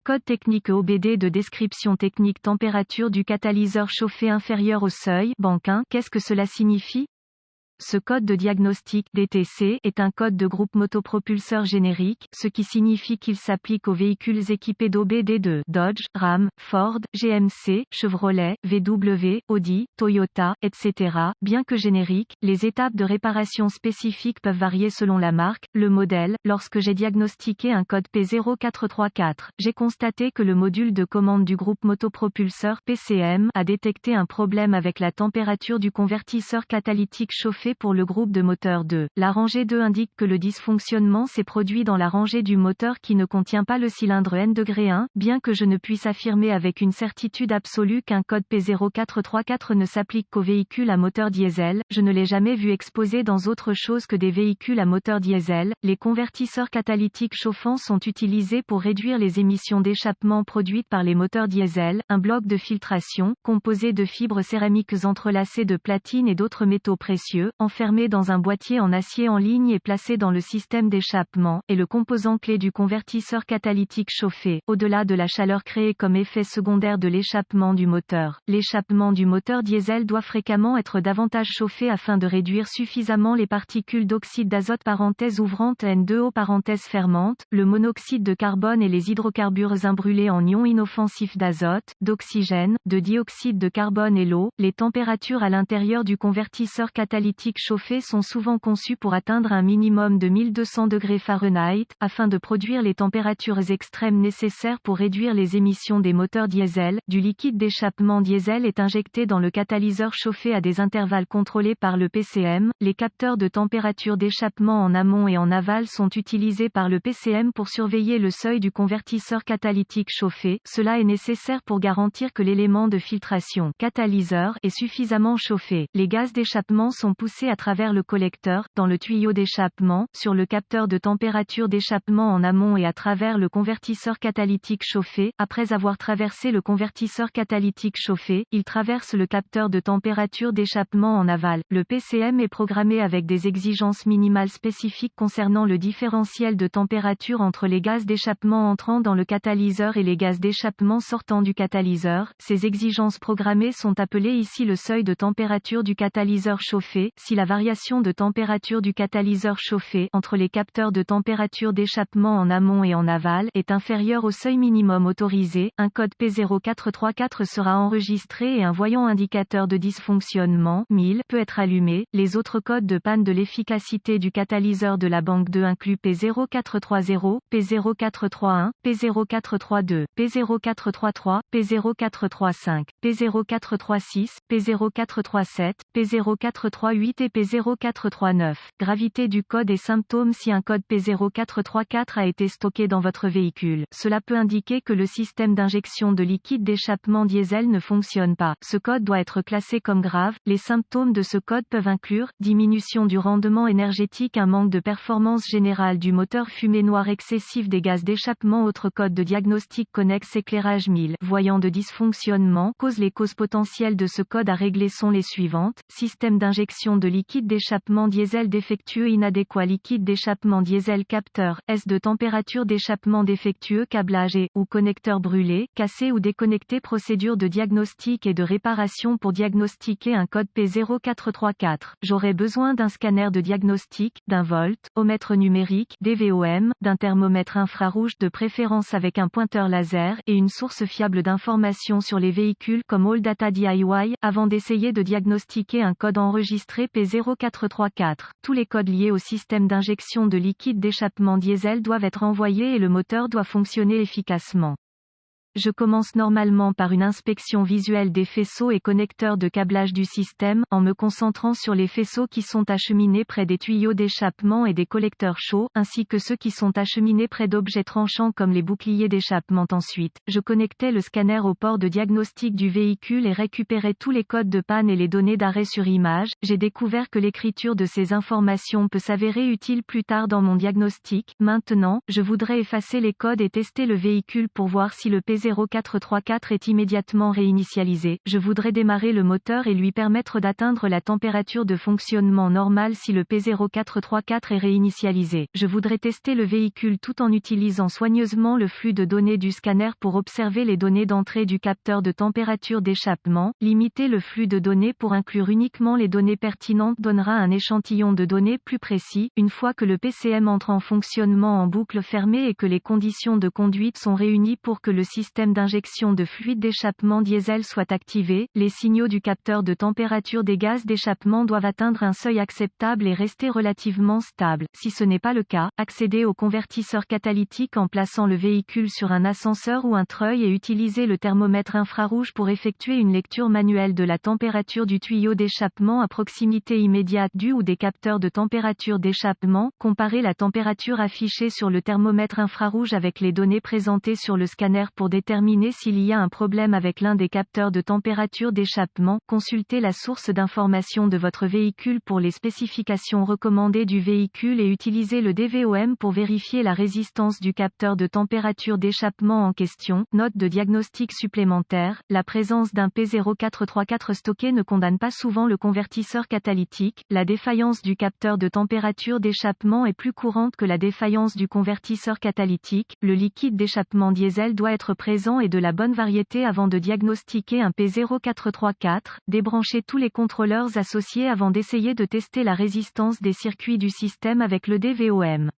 Code technique EOBD de description technique température du catalyseur chauffé inférieur au seuil, banc 1. Qu'est-ce que cela signifie? Ce code de diagnostic DTC est un code de groupe motopropulseur générique, ce qui signifie qu'il s'applique aux véhicules équipés d'OBD de Dodge, Ram, Ford, GMC, Chevrolet, VW, Audi, Toyota, etc. Bien que générique, les étapes de réparation spécifiques peuvent varier selon la marque, le modèle. Lorsque j'ai diagnostiqué un code P0434, j'ai constaté que le module de commande du groupe motopropulseur PCM a détecté un problème avec la température du convertisseur catalytique chauffé pour le groupe de moteur 2. La rangée 2 indique que le dysfonctionnement s'est produit dans la rangée du moteur qui ne contient pas le cylindre N-1. Bien que je ne puisse affirmer avec une certitude absolue qu'un code P0434 ne s'applique qu'aux véhicules à moteur diesel, je ne l'ai jamais vu exposé dans autre chose que des véhicules à moteur diesel. Les convertisseurs catalytiques chauffants sont utilisés pour réduire les émissions d'échappement produites par les moteurs diesel. Un bloc de filtration, composé de fibres céramiques entrelacées de platine et d'autres métaux précieux, enfermé dans un boîtier en acier en ligne et placé dans le système d'échappement, est le composant clé du convertisseur catalytique chauffé, au-delà de la chaleur créée comme effet secondaire de l'échappement du moteur. L'échappement du moteur diesel doit fréquemment être davantage chauffé afin de réduire suffisamment les particules d'oxyde d'azote N2O fermante, le monoxyde de carbone et les hydrocarbures imbrûlés en ions inoffensifs d'azote, d'oxygène, de dioxyde de carbone et l'eau. Les températures à l'intérieur du convertisseur catalytique chauffé sont souvent conçus pour atteindre un minimum de 1200 degrés Fahrenheit, afin de produire les températures extrêmes nécessaires pour réduire les émissions des moteurs diesel. Du liquide d'échappement diesel est injecté dans le catalyseur chauffé à des intervalles contrôlés par le PCM. Les capteurs de température d'échappement en amont et en aval sont utilisés par le PCM pour surveiller le seuil du convertisseur catalytique chauffé. Cela est nécessaire pour garantir que l'élément de filtration catalyseur est suffisamment chauffé. Les gaz d'échappement sont poussés à travers le collecteur, dans le tuyau d'échappement, sur le capteur de température d'échappement en amont et à travers le convertisseur catalytique chauffé. Après avoir traversé le convertisseur catalytique chauffé, il traverse le capteur de température d'échappement en aval. Le PCM est programmé avec des exigences minimales spécifiques concernant le différentiel de température entre les gaz d'échappement entrant dans le catalyseur et les gaz d'échappement sortant du catalyseur. Ces exigences programmées sont appelées ici le seuil de température du catalyseur chauffé. Si la variation de température du catalyseur chauffé entre les capteurs de température d'échappement en amont et en aval est inférieure au seuil minimum autorisé, un code P0434 sera enregistré et un voyant indicateur de dysfonctionnement 1000 peut être allumé. Les autres codes de panne de l'efficacité du catalyseur de la banque 2 incluent P0430, P0431, P0432, P0433, P0435, P0436, P0437, P0438 et P0439. Gravité du code et symptômes. Si un code P0434 a été stocké dans votre véhicule, cela peut indiquer que le système d'injection de liquide d'échappement diesel ne fonctionne pas. Ce code doit être classé comme grave. Les symptômes de ce code peuvent inclure diminution du rendement énergétique, un manque de performance générale du moteur, fumée noire excessive des gaz d'échappement. Autre code de diagnostic connexe éclairage 1000. Voyant de dysfonctionnement. Les causes potentielles de ce code à régler sont les suivantes. Système d'injection de liquide d'échappement diesel défectueux inadéquat, liquide d'échappement diesel capteur S de température d'échappement défectueux, câblage et ou connecteur brûlé, cassé ou déconnecté. Procédure de diagnostic et de réparation pour diagnostiquer un code P0434. J'aurai besoin d'un scanner de diagnostic, d'un voltomètre numérique, DVOM, d'un thermomètre infrarouge de préférence avec un pointeur laser et une source fiable d'informations sur les véhicules comme AllData DIY avant d'essayer de diagnostiquer un code enregistré P0434. Tous les codes liés au système d'injection de liquide d'échappement diesel doivent être envoyés et le moteur doit fonctionner efficacement. Je commence normalement par une inspection visuelle des faisceaux et connecteurs de câblage du système, en me concentrant sur les faisceaux qui sont acheminés près des tuyaux d'échappement et des collecteurs chauds, ainsi que ceux qui sont acheminés près d'objets tranchants comme les boucliers d'échappement. Ensuite, je connectais le scanner au port de diagnostic du véhicule et récupérais tous les codes de panne et les données d'arrêt sur image. J'ai découvert que l'écriture de ces informations peut s'avérer utile plus tard dans mon diagnostic. Maintenant, je voudrais effacer les codes et tester le véhicule pour voir si le P P0434 est immédiatement réinitialisé. Je voudrais démarrer le moteur et lui permettre d'atteindre la température de fonctionnement normale si le P0434 est réinitialisé. Je voudrais tester le véhicule tout en utilisant soigneusement le flux de données du scanner pour observer les données d'entrée du capteur de température d'échappement. Limiter le flux de données pour inclure uniquement les données pertinentes donnera un échantillon de données plus précis. Une fois que le PCM entre en fonctionnement en boucle fermée et que les conditions de conduite sont réunies pour que le système d'injection de fluide d'échappement diesel soit activé, les signaux du capteur de température des gaz d'échappement doivent atteindre un seuil acceptable et rester relativement stable. Si ce n'est pas le cas, accédez au convertisseur catalytique en plaçant le véhicule sur un ascenseur ou un treuil et utilisez le thermomètre infrarouge pour effectuer une lecture manuelle de la température du tuyau d'échappement à proximité immédiate du ou des capteurs de température d'échappement. Comparez la température affichée sur le thermomètre infrarouge avec les données présentées sur le scanner pour déterminer s'il y a un problème avec l'un des capteurs de température d'échappement. Consultez la source d'information de votre véhicule pour les spécifications recommandées du véhicule et utilisez le DVOM pour vérifier la résistance du capteur de température d'échappement en question. Note de diagnostic supplémentaire: la présence d'un P0434 stocké ne condamne pas souvent le convertisseur catalytique. La défaillance du capteur de température d'échappement est plus courante que la défaillance du convertisseur catalytique. Le liquide d'échappement diesel doit être présent et de la bonne variété avant de diagnostiquer un P0434. Débranchez tous les contrôleurs associés avant d'essayer de tester la résistance des circuits du système avec le DVOM.